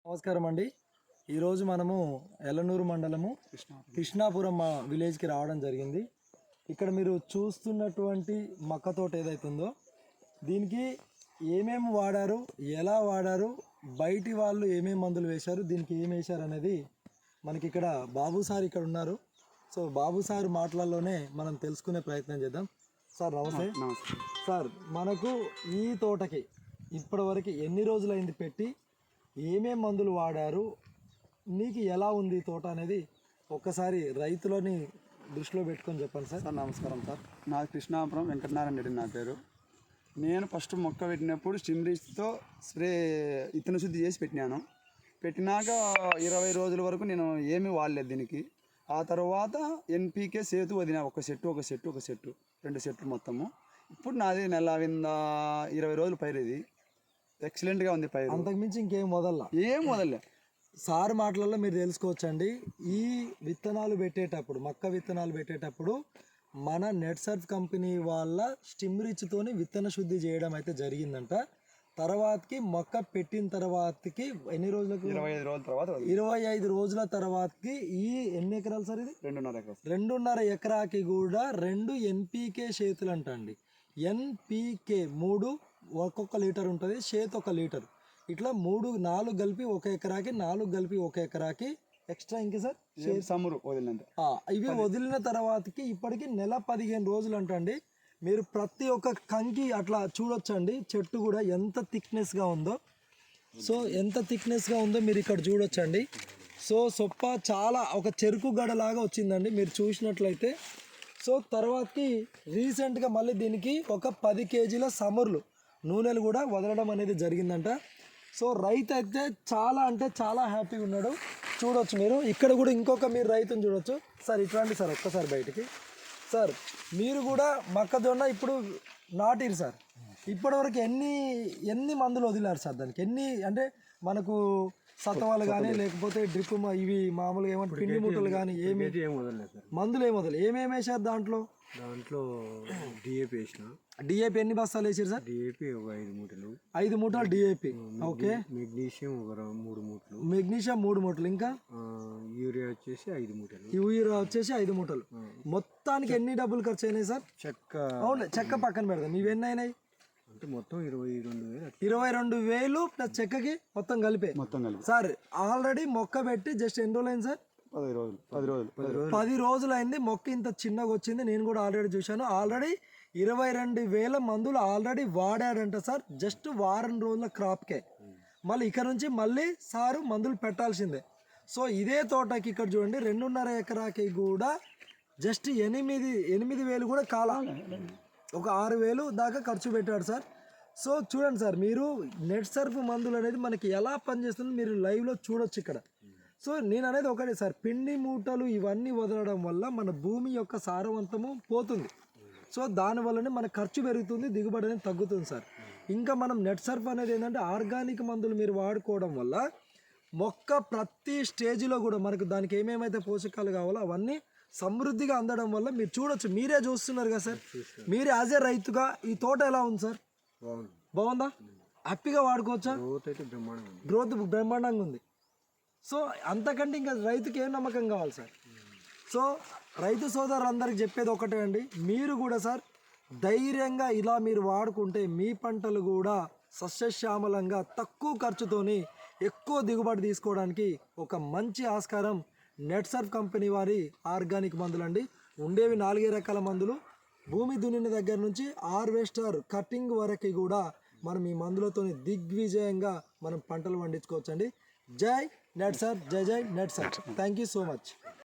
నమస్కారం అండి. ఈరోజు మనము ఎల్లనూరు మండలము కృష్ణాపురం విలేజ్కి రావడం జరిగింది. ఇక్కడ మీరు చూస్తున్నటువంటి మక్క తోట ఏదైతుందో దీనికి ఏమేమి వాడారు, ఎలా వాడారు, బయటి వాళ్ళు ఏమేమి మందులు వేశారు, దీనికి ఏం వేశారు అనేది మనకి ఇక్కడ బాబు సార్ ఇక్కడ ఉన్నారు. సో బాబు సార్ మాటలలోనే మనం తెలుసుకునే ప్రయత్నం చేద్దాం. సార్ నమస్తే. సార్, మనకు ఈ తోటకి ఇప్పటివరకు ఎన్ని రోజులైంది పెట్టి, ఏమేం మందులు వాడారు, నీకు ఎలా ఉంది ఈ తోట అనేది ఒక్కసారి రైతులని దృష్టిలో పెట్టుకొని చెప్పండి సార్. నమస్కారం సార్. నా కృష్ణాపురం వెంకటనారాయణ రెడ్డి నా పేరు. నేను ఫస్ట్ మొక్క పెట్టినప్పుడు స్టిమ్రీచ్తో స్ప్రే ఇత్తన శుద్ధి చేసి పెట్టినాక 20 రోజుల వరకు నేను ఏమీ వాడలేదు దీనికి. ఆ తర్వాత ఎన్పీకే సేతు వదిన ఒక సెట్టు 2 సెట్లు మొత్తము. ఇప్పుడు నాది నెల 20 రోజులు పైరు. ఇది ఎక్సలెంట్గా ఉంది పైరు. అంతకుమించి ఇంకేం వదలలే. సార్ మాటలలో మీరు తెలుసుకోవచ్చండి, ఈ విత్తనాలు పెట్టేటప్పుడు, మక్క విత్తనాలు పెట్టేటప్పుడు మన నెట్సర్ఫ్ కంపెనీ వాళ్ళ స్టిమ్రిచ్తోని విత్తన శుద్ధి చేయడం అయితే జరిగిందంట. తర్వాతకి మొక్క పెట్టిన తర్వాతకి ఎన్ని రోజులకు 25 రోజుల తర్వాతకి ఈ ఎన్ని ఎకరాలు సార్ ఇది 2.5 ఎకరాకి కూడా 2 ఎన్పీకే చేతులు అంట అండి. ఎన్పీకే 3 ఒక్కొక్క లీటర్ ఉంటుంది, చేతి 1 లీటర్, ఇట్లా 4 కలిపి 1 ఎకరాకి, 4 కలిపి 1 ఎకరాకి ఎక్స్ట్రా ఇంకే సార్ సమ్మరు వదిలినంత. ఇవి వదిలిన తర్వాతకి ఇప్పటికి నెల 15 రోజులు అంటండి. మీరు ప్రతి ఒక్క కంకి అట్లా చూడొచ్చండి, చెట్టు కూడా ఎంత థిక్నెస్గా ఉందో. సో ఎంత థిక్నెస్గా ఉందో మీరు ఇక్కడ చూడొచ్చండి. సో సొప్ప చాలా ఒక చెరుకు గడలాగా వచ్చిందండి మీరు చూసినట్లయితే. సో తర్వాతకి రీసెంట్గా మళ్ళీ దీనికి ఒక 10 కేజీల సమర్లు నూనెలు కూడా వదలడం అనేది జరిగిందంట. సో రైతు అయితే చాలా అంటే చాలా హ్యాపీగా ఉన్నాడు. చూడొచ్చు మీరు ఇక్కడ కూడా ఇంకొక మీరు రైతుని చూడొచ్చు. సార్ ఇట్లాంటి సార్ ఒక్కసారి బయటికి. సార్ మీరు కూడా మొక్కజొన్న ఇప్పుడు నాటిరు సార్, ఇప్పటివరకు ఎన్ని మందులు వదిలారు సార్ దానికి? ఎన్ని అంటే మనకు సత్వాలు కానీ లేకపోతే డ్రిప్ ఇవి మామూలుగా ఏమంటే పిండి మూటలు కానీ మందులు ఏం వదలలేదు. ఏమేమి వేసారు దాంట్లో? డిఏపి వేసిన. డిఏపి ఎన్ని బస్తాలు వేసారు సార్? డిఏపి ఒక 5 మూటలు డిఏపి. ఓకే. మెగ్నీషియం ఒక 3 మూటలు. మెగ్నీషియం 3 మూటలు. ఇంకా యూరియా వచ్చేసి 5 మూటలు. యూరియా వచ్చేసి 5 మూటలు. మొత్తానికి ఎన్ని డబ్బులు ఖర్చు అయినాయి సార్? అవును, చెక్క పక్కన పెడదాం. ఇవి ఎన్ని అయినాయి అంటే మొత్తం 22,000. 22,000 ప్లస్ చెక్కకి మొత్తం కలిపి సార్. ఆల్రెడీ మొక్క పెట్టి జస్ట్ ఎన్ని రోజులు అయింది సార్? 10 రోజులు అయింది. మొక్క ఇంత చిన్నగా వచ్చింది. నేను కూడా ఆల్రెడీ చూశాను. ఆల్రెడీ 22,000 మందులు ఆల్రెడీ వాడాడంట సార్, జస్ట్ వారం రోజుల క్రాప్కే. మళ్ళీ ఇక్కడ నుంచి మళ్ళీ సారు మందులు పెట్టాల్సిందే. సో ఇదే తోటకి ఇక్కడ చూడండి 2.5 ఎకరాకి కూడా జస్ట్ 8,000 కూడా కాలా, ఒక 6,000 దాకా ఖర్చు పెట్టాడు సార్. సో చూడండి సార్, మీరు నెట్సర్ఫ్ మందులు అనేది మనకి ఎలా పనిచేస్తుందో మీరు లైవ్లో చూడొచ్చు ఇక్కడ. సో నేను అనేది ఒకటే సార్, పిండి మూటలు ఇవన్నీ వదలడం వల్ల మన భూమి యొక్క సారవంతము పోతుంది. సో దానివల్లనే మన ఖర్చు పెరుగుతుంది, దిగుబడి అనేది తగ్గుతుంది సార్. ఇంకా మనం నెట్సర్ఫ్ అనేది ఏంటంటే ఆర్గానిక్ మందులు మీరు వాడుకోవడం వల్ల మొక్క ప్రతి స్టేజ్లో కూడా మనకు దానికి ఏమేమైతే పోషకాలు కావాలో అవన్నీ సమృద్ధిగా అందడం వల్ల మీరు చూడొచ్చు, మీరే చూస్తున్నారు కదా సార్. మీరే యాజ్ ఏ రైతుగా ఈ తోట ఎలా ఉంది సార్? బాగుందా? హ్యాపీగా వాడుకోవచ్చా? గ్రోత్ బ్రహ్మాండంగా ఉంది. సో అంతకంటే ఇంకా రైతుకి ఏం నమ్మకం కావాలి సార్? సో రైతు సోదరులందరికీ చెప్పేది ఒకటే అండి, మీరు కూడా సార్ ధైర్యంగా ఇలా మీరు వాడుకుంటే మీ పంటలు కూడా సస్యశ్యామలంగా తక్కువ ఖర్చుతోని ఎక్కువ దిగుబడి తీసుకోవడానికి ఒక మంచి ఆస్కారం నెట్సర్ఫ్ కంపెనీ వారి ఆర్గానిక్ మందులు అండి. ఉండేవి 4 రకాల మందులు. భూమి దున్నిన దగ్గర నుంచి హార్వెస్టర్ కటింగ్ వరకు కూడా మనం ఈ మందులతో దిగ్విజయంగా మనం పంటలు పండించుకోవచ్చండి. జై నెట్సర్ఫ్, జై Netsurf. Thank you so much.